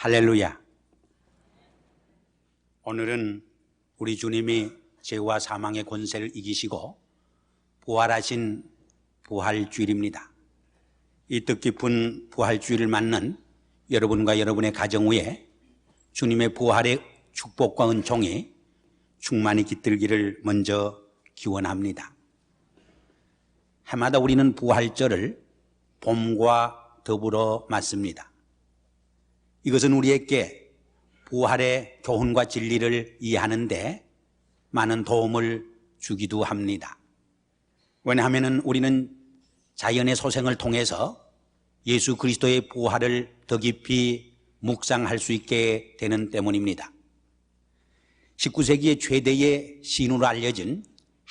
할렐루야. 오늘은 우리 주님이 죄와 사망의 권세를 이기시고 부활하신 부활주일입니다. 이 뜻깊은 부활주일을 맞는 여러분과 여러분의 가정 위에 주님의 부활의 축복과 은총이 충만히 깃들기를 먼저 기원합니다. 해마다 우리는 부활절을 봄과 더불어 맞습니다. 이것은 우리에게 부활의 교훈과 진리를 이해하는 데 많은 도움을 주기도 합니다. 왜냐하면 우리는 자연의 소생을 통해서 예수 그리스도의 부활을 더 깊이 묵상할 수 있게 되는 때문입니다. 19세기의 최대의 시인으로 알려진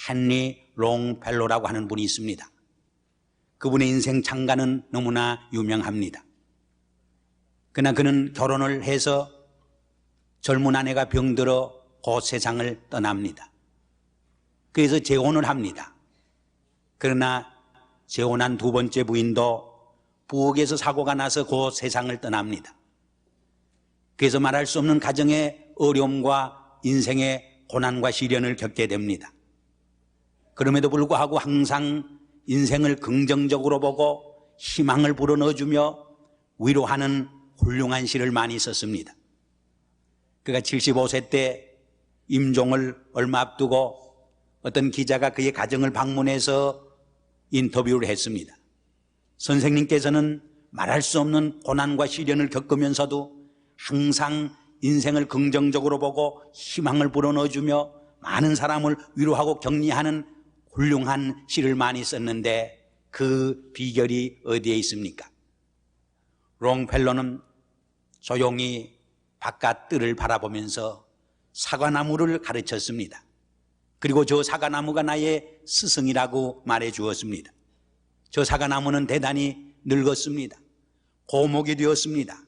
헨리 롱펠로라고 하는 분이 있습니다. 그분의 인생 창가는 너무나 유명합니다. 그러나 그는 결혼을 해서 젊은 아내가 병들어 곧 세상을 떠납니다. 그래서 재혼을 합니다. 그러나 재혼한 두 번째 부인도 부엌에서 사고가 나서 곧 세상을 떠납니다. 그래서 말할 수 없는 가정의 어려움과 인생의 고난과 시련을 겪게 됩니다. 그럼에도 불구하고 항상 인생을 긍정적으로 보고 희망을 불어넣어주며 위로하는 훌륭한 시를 많이 썼습니다. 그가 75세 때 임종을 얼마 앞두고 어떤 기자가 그의 가정을 방문해서 인터뷰를 했습니다. 선생님께서는 말할 수 없는 고난과 시련을 겪으면서도 항상 인생을 긍정적으로 보고 희망을 불어넣어주며 많은 사람을 위로하고 격려하는 훌륭한 시를 많이 썼는데 그 비결이 어디에 있습니까? 롱펠로는 조용히 바깥 뜰을 바라보면서 사과나무를 가르쳤습니다. 그리고 저 사과나무가 나의 스승이라고 말해 주었습니다. 저 사과나무는 대단히 늙었습니다. 고목이 되었습니다.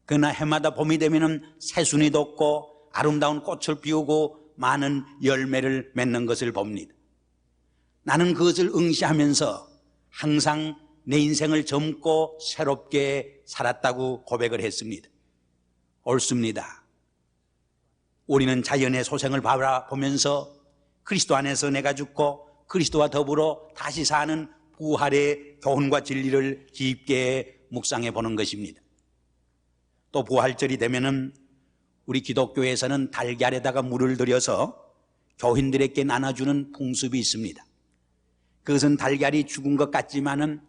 그러나 해마다 봄이 되면 새순이 돋고 아름다운 꽃을 피우고 많은 열매를 맺는 것을 봅니다. 나는 그것을 응시하면서 항상 내 인생을 젊고 새롭게 살았다고 고백을 했습니다. 옳습니다. 우리는 자연의 소생을 바라보면서 그리스도 안에서 내가 죽고 그리스도와 더불어 다시 사는 부활의 교훈과 진리를 깊게 묵상해 보는 것입니다. 또 부활절이 되면은 우리 기독교에서는 달걀에다가 물을 들여서 교인들에게 나눠주는 풍습이 있습니다. 그것은 달걀이 죽은 것 같지만은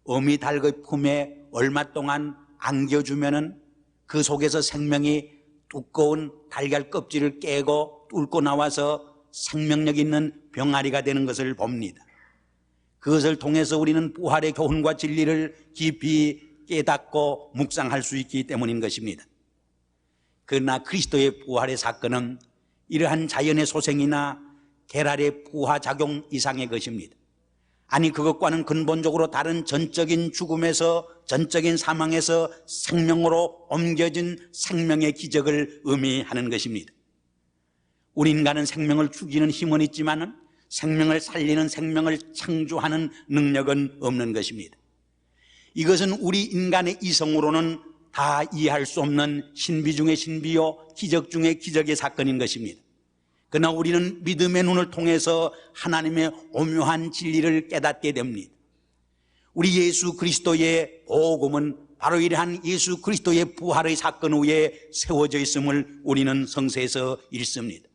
어미 닭의 품에 얼마 동안 안겨주면은 그 속에서 생명이 두꺼운 달걀 껍질을 깨고 뚫고 나와서 생명력 있는 병아리가 되는 것을 봅니다. 그것을 통해서 우리는 부활의 교훈과 진리를 깊이 깨닫고 묵상할 수 있기 때문인 것입니다. 그러나 그리스도의 부활의 사건은 이러한 자연의 소생이나 계랄의 부화작용 이상의 것입니다. 아니, 그것과는 근본적으로 다른 전적인 죽음에서, 전적인 사망에서 생명으로 옮겨진 생명의 기적을 의미하는 것입니다. 우리 인간은 생명을 죽이는 힘은 있지만 생명을 살리는, 생명을 창조하는 능력은 없는 것입니다. 이것은 우리 인간의 이성으로는 다 이해할 수 없는 신비 중의 신비요, 기적 중의 기적의 사건인 것입니다. 그러나 우리는 믿음의 눈을 통해서 하나님의 오묘한 진리를 깨닫게 됩니다. 우리 예수 그리스도의 복음은 바로 이러한 예수 그리스도의 부활의 사건 위에 세워져 있음을 우리는 성서에서 읽습니다.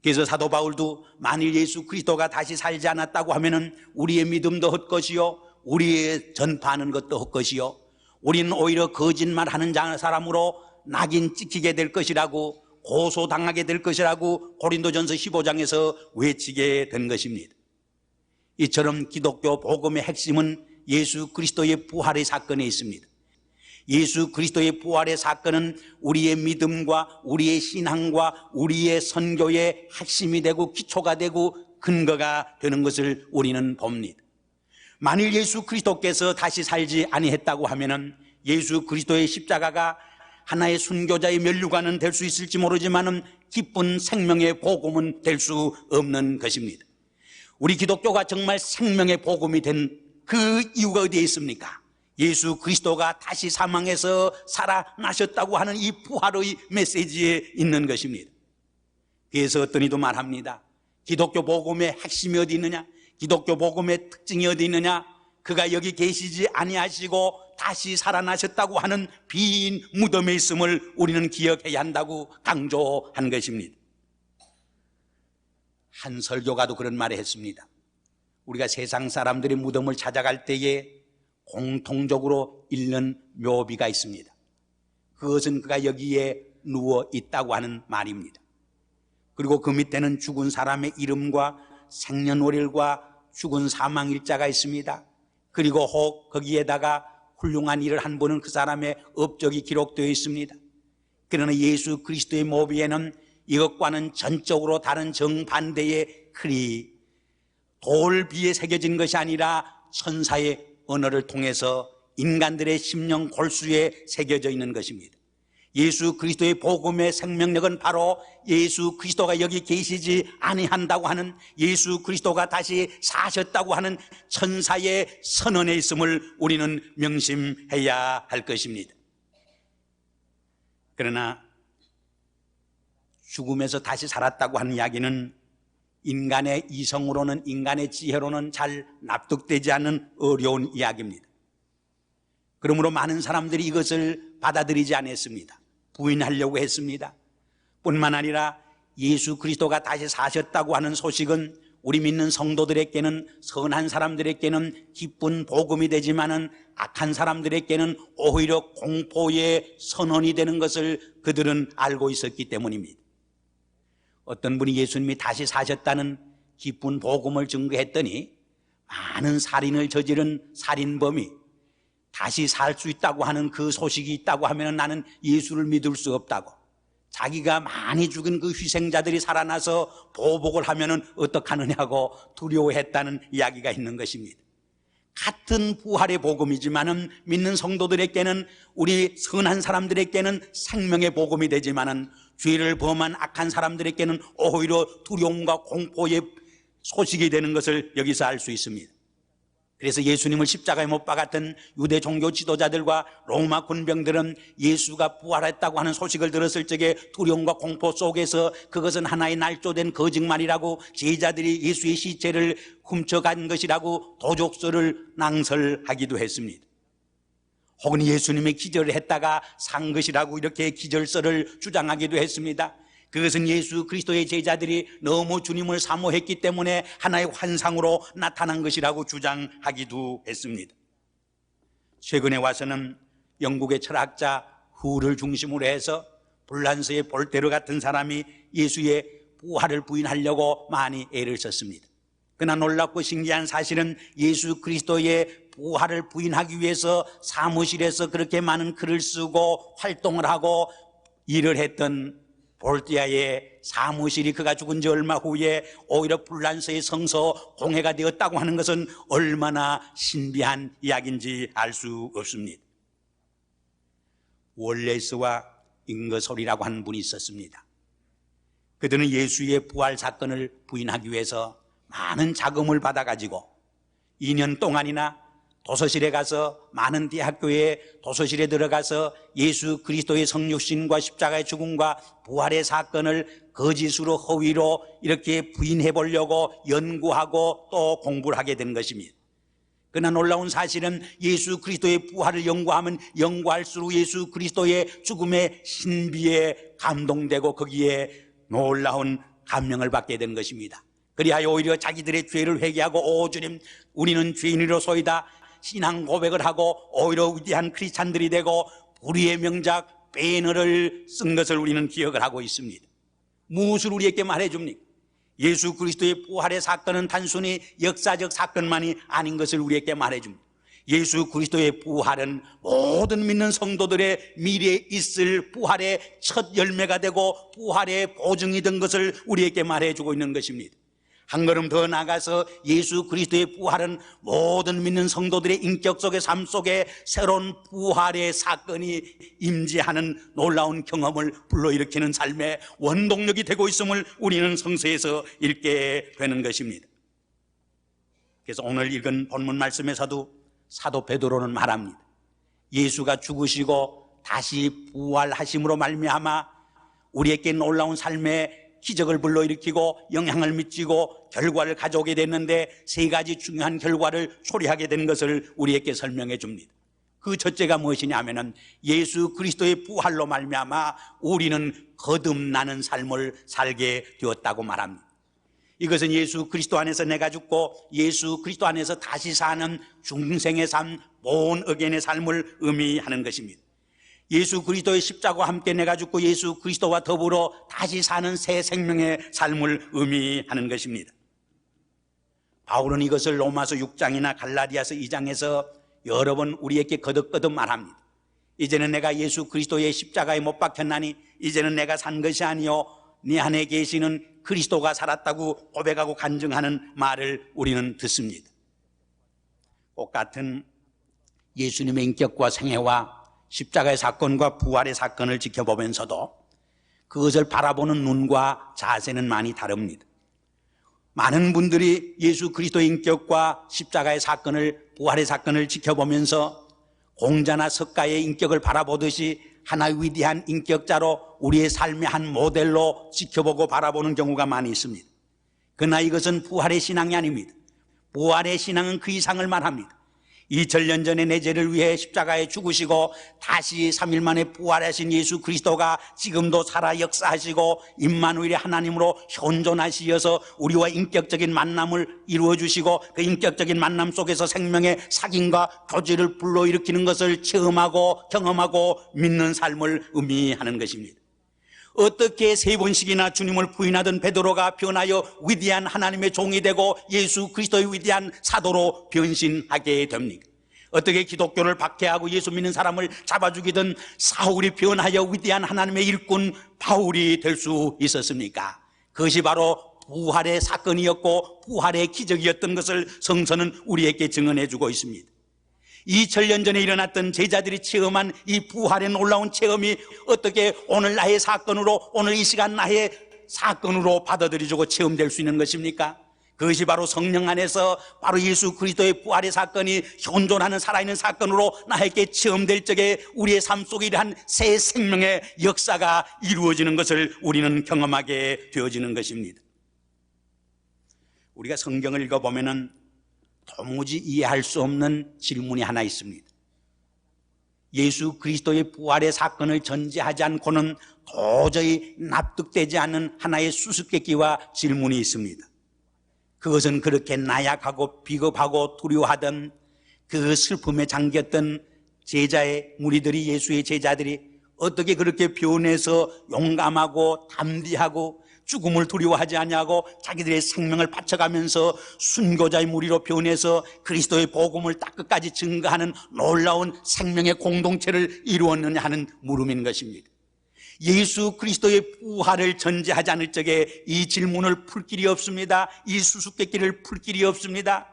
그래서 사도 바울도 만일 예수 그리스도가 다시 살지 않았다고 하면은 우리의 믿음도 헛것이요, 우리의 전파하는 것도 헛것이요, 우리는 오히려 거짓말하는 사람으로 낙인 찍히게 될 것이라고, 고소당하게 될 것이라고 고린도전서 15장에서 외치게 된 것입니다. 이처럼 기독교 복음의 핵심은 예수 그리스도의 부활의 사건에 있습니다. 예수 그리스도의 부활의 사건은 우리의 믿음과 우리의 신앙과 우리의 선교의 핵심이 되고 기초가 되고 근거가 되는 것을 우리는 봅니다. 만일 예수 그리스도께서 다시 살지 아니했다고 하면은 예수 그리스도의 십자가가 하나의 순교자의 면류관은 될 수 있을지 모르지만은 기쁜 생명의 복음은 될 수 없는 것입니다. 우리 기독교가 정말 생명의 복음이 된 그 이유가 어디에 있습니까? 예수 그리스도가 다시 사망에서 살아나셨다고 하는 이 부활의 메시지에 있는 것입니다. 그래서 어떤 이도 말합니다. 기독교 복음의 핵심이 어디 있느냐? 기독교 복음의 특징이 어디 있느냐? 그가 여기 계시지 아니하시고 다시 살아나셨다고 하는 빈 무덤에 있음을 우리는 기억해야 한다고 강조한 것입니다. 한 설교가도 그런 말을 했습니다. 우리가 세상 사람들의 무덤을 찾아갈 때에 공통적으로 읽는 묘비가 있습니다. 그것은 그가 여기에 누워 있다고 하는 말입니다. 그리고 그 밑에는 죽은 사람의 이름과 생년월일과 죽은 사망일자가 있습니다. 그리고 혹 거기에다가 훌륭한 일을 한 분은 그 사람의 업적이 기록되어 있습니다. 그러나 예수 그리스도의 묘비에는 이것과는 전적으로 다른 정반대의 글이 돌비에 새겨진 것이 아니라 천사의 언어를 통해서 인간들의 심령 골수에 새겨져 있는 것입니다. 예수 그리스도의 복음의 생명력은 바로 예수 그리스도가 여기 계시지 아니한다고 하는, 예수 그리스도가 다시 사셨다고 하는 천사의 선언에 있음을 우리는 명심해야 할 것입니다. 그러나 죽음에서 다시 살았다고 하는 이야기는 인간의 이성으로는, 인간의 지혜로는 잘 납득되지 않는 어려운 이야기입니다. 그러므로 많은 사람들이 이것을 받아들이지 않았습니다. 부인하려고 했습니다. 뿐만 아니라 예수 그리스도가 다시 사셨다고 하는 소식은 우리 믿는 성도들에게는, 선한 사람들에게는 기쁜 복음이 되지만은 악한 사람들에게는 오히려 공포의 선언이 되는 것을 그들은 알고 있었기 때문입니다. 어떤 분이 예수님이 다시 사셨다는 기쁜 복음을 증거했더니 많은 살인을 저지른 살인범이 다시 살 수 있다고 하는 그 소식이 있다고 하면 나는 예수를 믿을 수 없다고, 자기가 많이 죽은 그 희생자들이 살아나서 보복을 하면 어떡하느냐고 두려워했다는 이야기가 있는 것입니다. 같은 부활의 복음이지만은 믿는 성도들에게는, 우리 선한 사람들에게는 생명의 복음이 되지만은 죄를 범한 악한 사람들에게는 오히려 두려움과 공포의 소식이 되는 것을 여기서 알 수 있습니다. 그래서 예수님을 십자가에 못 박았던 유대 종교 지도자들과 로마 군병들은 예수가 부활했다고 하는 소식을 들었을 적에 두려움과 공포 속에서 그것은 하나의 날조된 거짓말이라고, 제자들이 예수의 시체를 훔쳐간 것이라고 도적서를 낭설하기도 했습니다. 혹은 예수님이 기절을 했다가 산 것이라고 이렇게 기절서를 주장하기도 했습니다. 그것은 예수 그리스도의 제자들이 너무 주님을 사모했기 때문에 하나의 환상으로 나타난 것이라고 주장하기도 했습니다. 최근에 와서는 영국의 철학자 후를 중심으로 해서 불란서의 볼테르 같은 사람이 예수의 부활을 부인하려고 많이 애를 썼습니다. 그러나 놀랍고 신기한 사실은 예수 그리스도의 부활을 부인하기 위해서 사무실에서 그렇게 많은 글을 쓰고 활동을 하고 일을 했던 볼티아의 사무실이 그가 죽은 지 얼마 후에 오히려 불란서의 성서 공회가 되었다고 하는 것은 얼마나 신비한 이야기인지 알 수 없습니다. 월레스와 잉거솔이라고 하는 분이 있었습니다. 그들은 예수의 부활 사건을 부인하기 위해서 많은 자금을 받아가지고 2년 동안이나 도서실에 가서, 많은 대학교의 도서실에 들어가서 예수 그리스도의 성육신과 십자가의 죽음과 부활의 사건을 거짓으로, 허위로 이렇게 부인해 보려고 연구하고 또 공부를 하게 된 것입니다. 그러나 놀라운 사실은 예수 그리스도의 부활을 연구하면 연구할수록 예수 그리스도의 죽음의 신비에 감동되고 거기에 놀라운 감명을 받게 된 것입니다. 그리하여 오히려 자기들의 죄를 회개하고, 오 주님, 우리는 죄인이로소이다, 신앙 고백을 하고 오히려 위대한 크리스찬들이 되고 불의의 명작 배너를 쓴 것을 우리는 기억을 하고 있습니다. 무엇을 우리에게 말해줍니까? 예수 그리스도의 부활의 사건은 단순히 역사적 사건만이 아닌 것을 우리에게 말해줍니다. 예수 그리스도의 부활은 모든 믿는 성도들의 미래에 있을 부활의 첫 열매가 되고 부활의 보증이 된 것을 우리에게 말해주고 있는 것입니다. 한 걸음 더 나아가서 예수 그리스도의 부활은 모든 믿는 성도들의 인격 속의 삶 속에 새로운 부활의 사건이 임재하는 놀라운 경험을 불러일으키는 삶의 원동력이 되고 있음을 우리는 성서에서 읽게 되는 것입니다. 그래서 오늘 읽은 본문 말씀에서도 사도 베드로는 말합니다. 예수가 죽으시고 다시 부활하심으로 말미암아 우리에게 놀라운 삶의 기적을 불러일으키고 영향을 미치고 결과를 가져오게 됐는데 세 가지 중요한 결과를 초래하게 된 것을 우리에게 설명해 줍니다. 그 첫째가 무엇이냐 하면은 예수 그리스도의 부활로 말미암아 우리는 거듭나는 삶을 살게 되었다고 말합니다. 이것은 예수 그리스도 안에서 내가 죽고 예수 그리스도 안에서 다시 사는 중생의 삶, born again의 삶을 의미하는 것입니다. 예수 그리스도의 십자가와 함께 내가 죽고 예수 그리스도와 더불어 다시 사는 새 생명의 삶을 의미하는 것입니다. 바울은 이것을 로마서 6장이나 갈라디아서 2장에서 여러 번 우리에게 거듭거듭 말합니다. 이제는 내가 예수 그리스도의 십자가에 못 박혔나니 이제는 내가 산 것이 아니요 네 안에 계시는 그리스도가 살았다고 고백하고 간증하는 말을 우리는 듣습니다. 똑같은 예수님의 인격과 생애와 십자가의 사건과 부활의 사건을 지켜보면서도 그것을 바라보는 눈과 자세는 많이 다릅니다. 많은 분들이 예수 그리스도의 인격과 십자가의 사건을, 부활의 사건을 지켜보면서 공자나 석가의 인격을 바라보듯이 하나의 위대한 인격자로 우리의 삶의 한 모델로 지켜보고 바라보는 경우가 많이 있습니다. 그러나 이것은 부활의 신앙이 아닙니다. 부활의 신앙은 그 이상을 말합니다. 2000년 전에 내 죄를 위해 십자가에 죽으시고 다시 3일 만에 부활하신 예수 그리스도가 지금도 살아 역사하시고 임마누엘의 하나님으로 현존하시어서 우리와 인격적인 만남을 이루어 주시고 그 인격적인 만남 속에서 생명의 사귐과 교제를 불러일으키는 것을 체험하고 경험하고 믿는 삶을 의미하는 것입니다. 어떻게 3번씩이나 주님을 부인하던 베드로가 변하여 위대한 하나님의 종이 되고 예수 그리스도의 위대한 사도로 변신하게 됩니까? 어떻게 기독교를 박해하고 예수 믿는 사람을 잡아 죽이던 사울이 변하여 위대한 하나님의 일꾼 바울이 될 수 있었습니까? 그것이 바로 부활의 사건이었고 부활의 기적이었던 것을 성서는 우리에게 증언해 주고 있습니다. 2000년 전에 일어났던 제자들이 체험한 이 부활의 놀라운 체험이 어떻게 오늘 나의 사건으로, 오늘 이 시간 나의 사건으로 받아들여지고 체험될 수 있는 것입니까? 그것이 바로 성령 안에서 바로 예수 그리스도의 부활의 사건이 현존하는 살아있는 사건으로 나에게 체험될 적에 우리의 삶 속에 이러한 새 생명의 역사가 이루어지는 것을 우리는 경험하게 되어지는 것입니다. 우리가 성경을 읽어보면은 도무지 이해할 수 없는 질문이 하나 있습니다. 예수 그리스도의 부활의 사건을 전제하지 않고는 도저히 납득되지 않는 하나의 수수께끼와 질문이 있습니다. 그것은 그렇게 나약하고 비겁하고 두려워하던 그 슬픔에 잠겼던 제자의 무리들이, 예수의 제자들이 어떻게 그렇게 변해서 용감하고 담대하고 죽음을 두려워하지 아니하고 자기들의 생명을 바쳐가면서 순교자의 무리로 변해서 그리스도의 복음을 딱 끝까지 증거하는 놀라운 생명의 공동체를 이루었느냐 하는 물음인 것입니다. 예수 그리스도의 부활을 전제하지 않을 적에 이 질문을 풀 길이 없습니다. 이 수수께끼를 풀 길이 없습니다.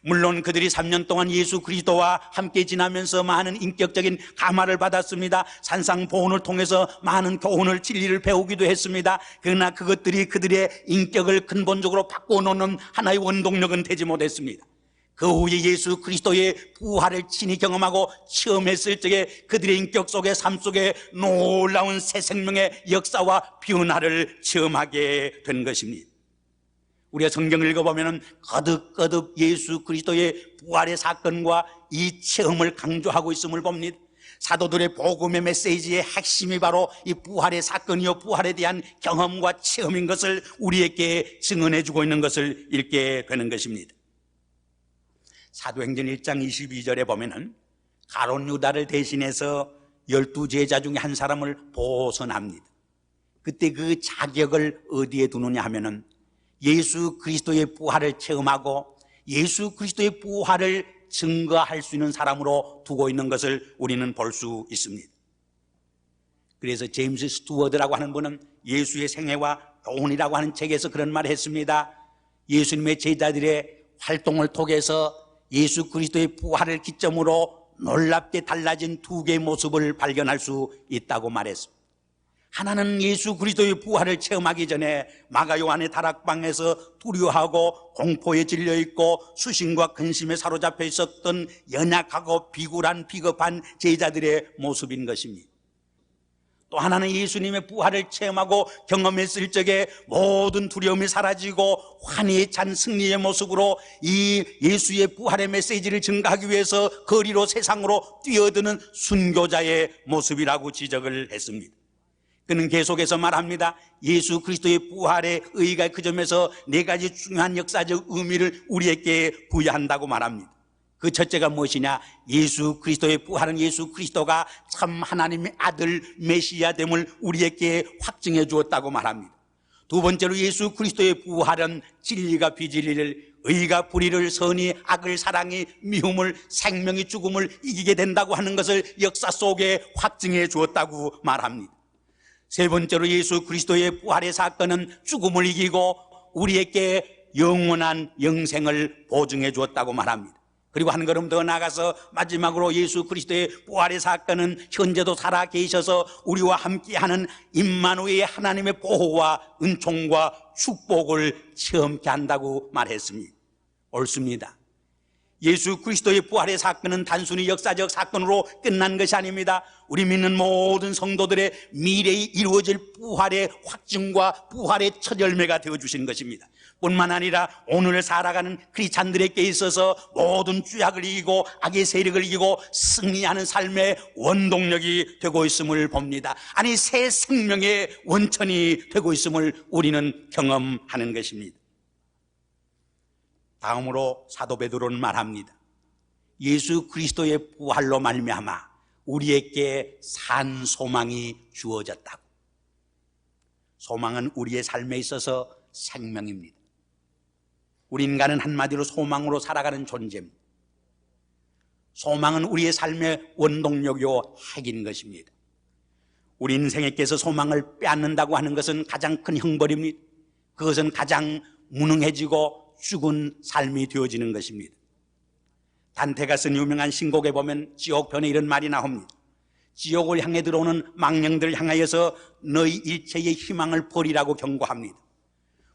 물론 그들이 3년 동안 예수 그리스도와 함께 지나면서 많은 인격적인 감화를 받았습니다. 산상보훈을 통해서 많은 교훈을, 진리를 배우기도 했습니다. 그러나 그것들이 그들의 인격을 근본적으로 바꿔놓는 하나의 원동력은 되지 못했습니다. 그 후에 예수 그리스도의 부활을 친히 경험하고 체험했을 적에 그들의 인격 속에, 삶 속에 놀라운 새 생명의 역사와 변화를 체험하게 된 것입니다. 우리가 성경을 읽어보면 거듭거듭 예수 그리스도의 부활의 사건과 이 체험을 강조하고 있음을 봅니다. 사도들의 복음의 메시지의 핵심이 바로 이 부활의 사건이요 부활에 대한 경험과 체험인 것을 우리에게 증언해 주고 있는 것을 읽게 되는 것입니다. 사도행전 1장 22절에 보면은 가룟 유다를 대신해서 12제자 중에 한 사람을 보선합니다. 그때 그 자격을 어디에 두느냐 하면은 예수 그리스도의 부활을 체험하고 예수 그리스도의 부활을 증거할 수 있는 사람으로 두고 있는 것을 우리는 볼 수 있습니다. 그래서 제임스 스튜어드라고 하는 분은 예수의 생애와 교훈이라고 하는 책에서 그런 말을 했습니다. 예수님의 제자들의 활동을 통해서 예수 그리스도의 부활을 기점으로 놀랍게 달라진 두 개의 모습을 발견할 수 있다고 말했습니다. 하나는 예수 그리스도의 부활을 체험하기 전에 마가 요한의 다락방에서 두려워하고 공포에 질려있고 수심과 근심에 사로잡혀 있었던 연약하고 비굴한 비겁한 제자들의 모습인 것입니다. 또 하나는 예수님의 부활을 체험하고 경험했을 적에 모든 두려움이 사라지고 환희에 찬 승리의 모습으로 이 예수의 부활의 메시지를 증가하기 위해서 거리로 세상으로 뛰어드는 순교자의 모습이라고 지적을 했습니다. 그는 계속해서 말합니다. 예수 그리스도의 부활의 의의가 그 점에서 네 가지 중요한 역사적 의미를 우리에게 부여한다고 말합니다. 그 첫째가 무엇이냐? 예수 그리스도의 부활은 예수 그리스도가 참 하나님의 아들 메시아됨을 우리에게 확증해 주었다고 말합니다. 두 번째로 예수 그리스도의 부활은 진리가 비진리를, 의가 불의를, 선이 악을, 사랑이 미움을, 생명이 죽음을 이기게 된다고 하는 것을 역사 속에 확증해 주었다고 말합니다. 세 번째로 예수 그리스도의 부활의 사건은 죽음을 이기고 우리에게 영원한 영생을 보증해 주었다고 말합니다. 그리고 한 걸음 더 나아가서 마지막으로 예수 그리스도의 부활의 사건은 현재도 살아 계셔서 우리와 함께하는 임마누엘의 하나님의 보호와 은총과 축복을 체험케 한다고 말했습니다. 옳습니다. 예수 그리스도의 부활의 사건은 단순히 역사적 사건으로 끝난 것이 아닙니다. 우리 믿는 모든 성도들의 미래에 이루어질 부활의 확증과 부활의 첫 열매가 되어주신 것입니다. 뿐만 아니라 오늘 살아가는 크리스찬들에게 있어서 모든 죄악을 이기고 악의 세력을 이기고 승리하는 삶의 원동력이 되고 있음을 봅니다. 아니, 새 생명의 원천이 되고 있음을 우리는 경험하는 것입니다. 다음으로 사도 베드로는 말합니다. 예수 그리스도의 부활로 말미암아 우리에게 산 소망이 주어졌다고. 소망은 우리의 삶에 있어서 생명입니다. 우리 인간은 한마디로 소망으로 살아가는 존재입니다. 소망은 우리의 삶의 원동력이요 핵인 것입니다. 우리 인생에게서 소망을 빼앗는다고 하는 것은 가장 큰 형벌입니다. 그것은 가장 무능해지고 죽은 삶이 되어지는 것입니다. 단테가 쓴 유명한 신곡에 보면 지옥편에 이런 말이 나옵니다. 지옥을 향해 들어오는 망령들을 향하여서 너희 일체의 희망을 버리라고 경고합니다.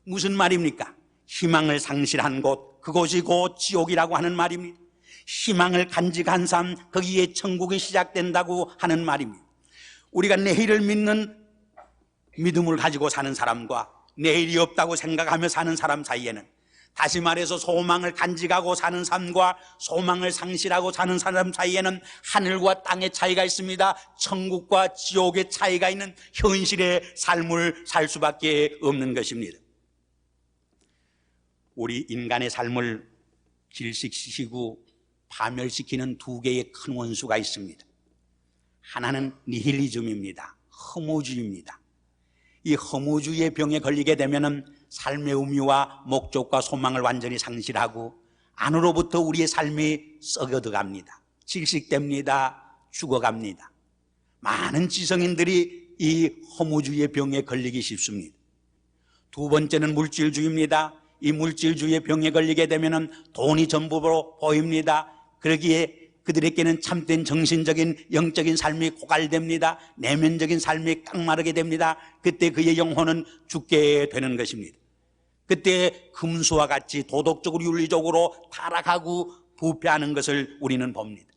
무슨 말입니까? 희망을 상실한 곳, 그곳이 곧 지옥이라고 하는 말입니다. 희망을 간직한 삶, 거기에 천국이 시작된다고 하는 말입니다. 우리가 내일을 믿는 믿음을 가지고 사는 사람과 내일이 없다고 생각하며 사는 사람 사이에는, 다시 말해서 소망을 간직하고 사는 삶과 소망을 상실하고 사는 사람 사이에는 하늘과 땅의 차이가 있습니다. 천국과 지옥의 차이가 있는 현실의 삶을 살 수밖에 없는 것입니다. 우리 인간의 삶을 질식시키고 파멸시키는 두 개의 큰 원수가 있습니다. 하나는 니힐리즘입니다. 허무주의입니다. 이 허무주의의 병에 걸리게 되면은 삶의 의미와 목적과 소망을 완전히 상실하고 안으로부터 우리의 삶이 썩어들어갑니다. 질식됩니다. 죽어갑니다. 많은 지성인들이 이 허무주의의 병에 걸리기 쉽습니다. 두 번째는 물질주의입니다. 이 물질주의의 병에 걸리게 되면은 돈이 전부로 보입니다. 그러기에 그들에게는 참된 정신적인 영적인 삶이 고갈됩니다. 내면적인 삶이 깡마르게 됩니다. 그때 그의 영혼은 죽게 되는 것입니다. 그때 금수와 같이 도덕적으로 윤리적으로 타락하고 부패하는 것을 우리는 봅니다.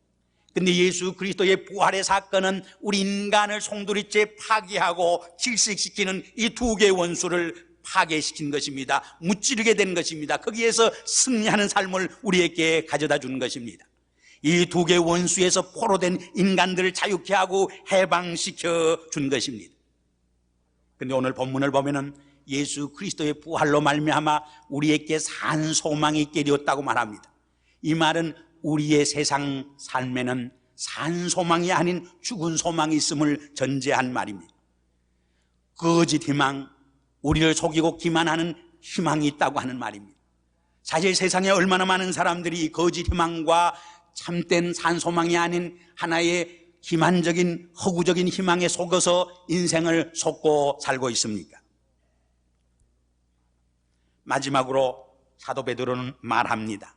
근데 예수 그리스도의 부활의 사건은 우리 인간을 송두리째 파괴하고 질식시키는 이 두 개의 원수를 파괴시킨 것입니다. 무찌르게 된 것입니다. 거기에서 승리하는 삶을 우리에게 가져다 준 것입니다. 이 두 개의 원수에서 포로된 인간들을 자유케 하고 해방시켜 준 것입니다. 그런데 오늘 본문을 보면은 예수 그리스도의 부활로 말미암아 우리에게 산 소망이 있게 되었다고 말합니다. 이 말은 우리의 세상 삶에는 산 소망이 아닌 죽은 소망이 있음을 전제한 말입니다. 거짓 희망, 우리를 속이고 기만하는 희망이 있다고 하는 말입니다. 사실 세상에 얼마나 많은 사람들이 거짓 희망과 참된 산 소망이 아닌 하나의 기만적인 허구적인 희망에 속아서 인생을 속고 살고 있습니까? 마지막으로 사도 베드로는 말합니다.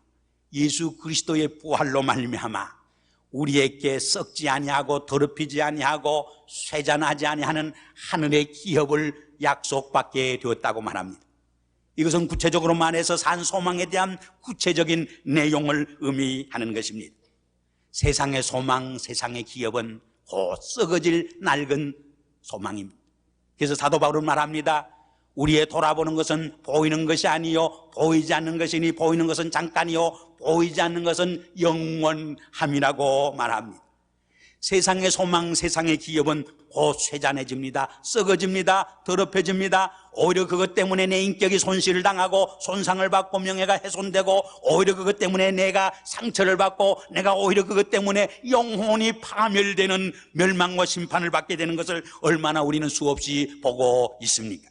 예수 그리스도의 부활로 말미암아 우리에게 썩지 아니하고 더럽히지 아니하고 쇠잔하지 아니하는 하늘의 기업을 약속받게 되었다고 말합니다. 이것은 구체적으로 말해서 산 소망에 대한 구체적인 내용을 의미하는 것입니다. 세상의 소망, 세상의 기업은 곧 썩어질 낡은 소망입니다. 그래서 사도 바울은 말합니다. 우리의 돌아보는 것은 보이는 것이 아니요 보이지 않는 것이니 보이는 것은 잠깐이요 보이지 않는 것은 영원함이라고 말합니다. 세상의 소망, 세상의 기업은 곧 쇠잔해집니다. 썩어집니다. 더럽혀집니다. 오히려 그것 때문에 내 인격이 손실을 당하고 손상을 받고 명예가 훼손되고 오히려 그것 때문에 내가 상처를 받고 내가 오히려 그것 때문에 영혼이 파멸되는 멸망과 심판을 받게 되는 것을 얼마나 우리는 수없이 보고 있습니까?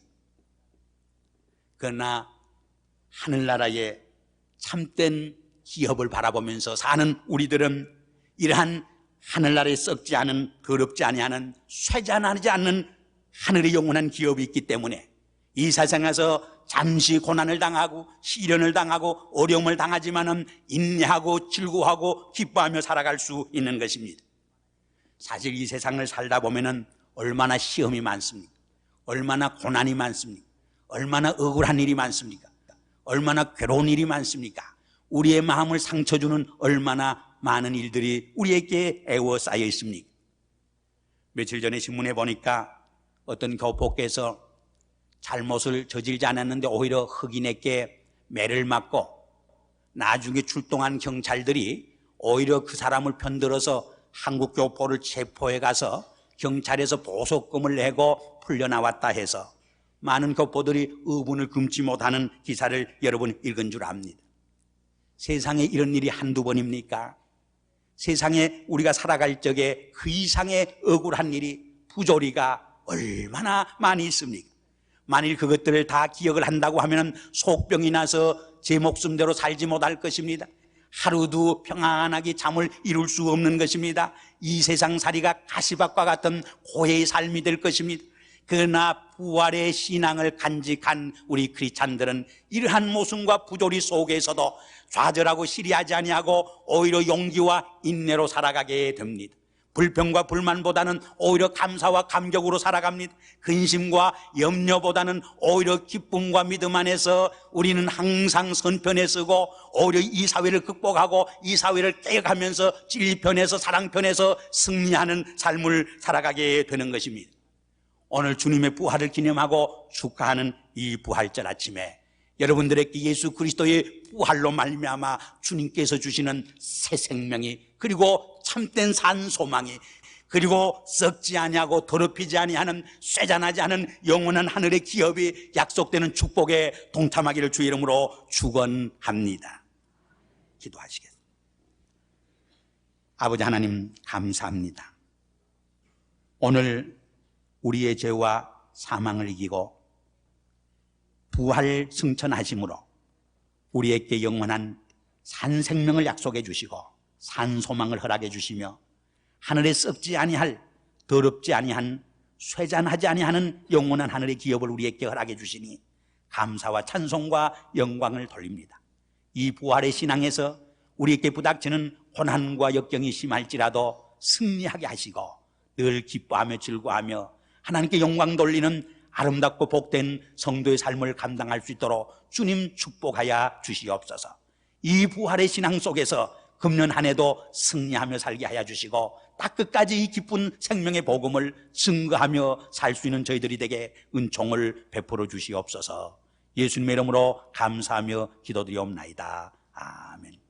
그러나 하늘나라의 참된 기업을 바라보면서 사는 우리들은 이러한 하늘나라에 썩지 않은, 더럽지 아니하는, 쇠잔하지 않는 하늘의 영원한 기업이 있기 때문에 이 세상에서 잠시 고난을 당하고 시련을 당하고 어려움을 당하지만은 인내하고 즐거워하고 기뻐하며 살아갈 수 있는 것입니다. 사실 이 세상을 살다 보면은 얼마나 시험이 많습니까? 얼마나 고난이 많습니까? 얼마나 억울한 일이 많습니까? 얼마나 괴로운 일이 많습니까? 우리의 마음을 상처 주는 얼마나 많은 일들이 우리에게 애워싸여 있습니까? 며칠 전에 신문에 보니까 어떤 교포께서 잘못을 저질지 않았는데 오히려 흑인에게 매를 맞고 나중에 출동한 경찰들이 오히려 그 사람을 편들어서 한국 교포를 체포해 가서 경찰에서 보석금을 내고 풀려나왔다 해서 많은 교포들이 의분을 금치 못하는 기사를 여러분 읽은 줄 압니다. 세상에 이런 일이 한두 번입니까? 세상에 우리가 살아갈 적에 그 이상의 억울한 일이, 부조리가 얼마나 많이 있습니까? 만일 그것들을 다 기억을 한다고 하면 속병이 나서 제 목숨대로 살지 못할 것입니다. 하루도 평안하게 잠을 이룰 수 없는 것입니다. 이 세상살이가 가시밭과 같은 고해의 삶이 될 것입니다. 그러나 부활의 신앙을 간직한 우리 크리스찬들은 이러한 모순과 부조리 속에서도 좌절하고 시리하지 아니하고 오히려 용기와 인내로 살아가게 됩니다. 불평과 불만보다는 오히려 감사와 감격으로 살아갑니다. 근심과 염려보다는 오히려 기쁨과 믿음 안에서 우리는 항상 선편에 서고 오히려 이 사회를 극복하고 이 사회를 깨어가면서 진리편에서 사랑편에서 승리하는 삶을 살아가게 되는 것입니다. 오늘 주님의 부활을 기념하고 축하하는 이 부활절 아침에 여러분들에게 예수 그리스도의 부활로 말미암아 주님께서 주시는 새 생명이, 그리고 참된 산 소망이, 그리고 썩지 아니하고 더럽히지 아니하는, 쇠잔하지 않은 영원한 하늘의 기업이 약속되는 축복에 동참하기를 주의 이름으로 축원합니다. 기도하시겠습니다. 아버지 하나님 감사합니다. 오늘 우리의 죄와 사망을 이기고 부활 승천하심으로 우리에게 영원한 산 생명을 약속해 주시고 산 소망을 허락해 주시며 하늘에 썩지 아니할, 더럽지 아니한, 쇠잔하지 아니하는 영원한 하늘의 기업을 우리에게 허락해 주시니 감사와 찬송과 영광을 돌립니다. 이 부활의 신앙에서 우리에게 부닥치는 고난과 역경이 심할지라도 승리하게 하시고 늘 기뻐하며 즐거워하며 하나님께 영광 돌리는 아름답고 복된 성도의 삶을 감당할 수 있도록 주님 축복하여 주시옵소서. 이 부활의 신앙 속에서 금년 한 해도 승리하며 살게 하여 주시고 딱 끝까지 이 기쁜 생명의 복음을 증거하며 살 수 있는 저희들이 되게 은총을 베풀어 주시옵소서. 예수님의 이름으로 감사하며 기도드리옵나이다. 아멘.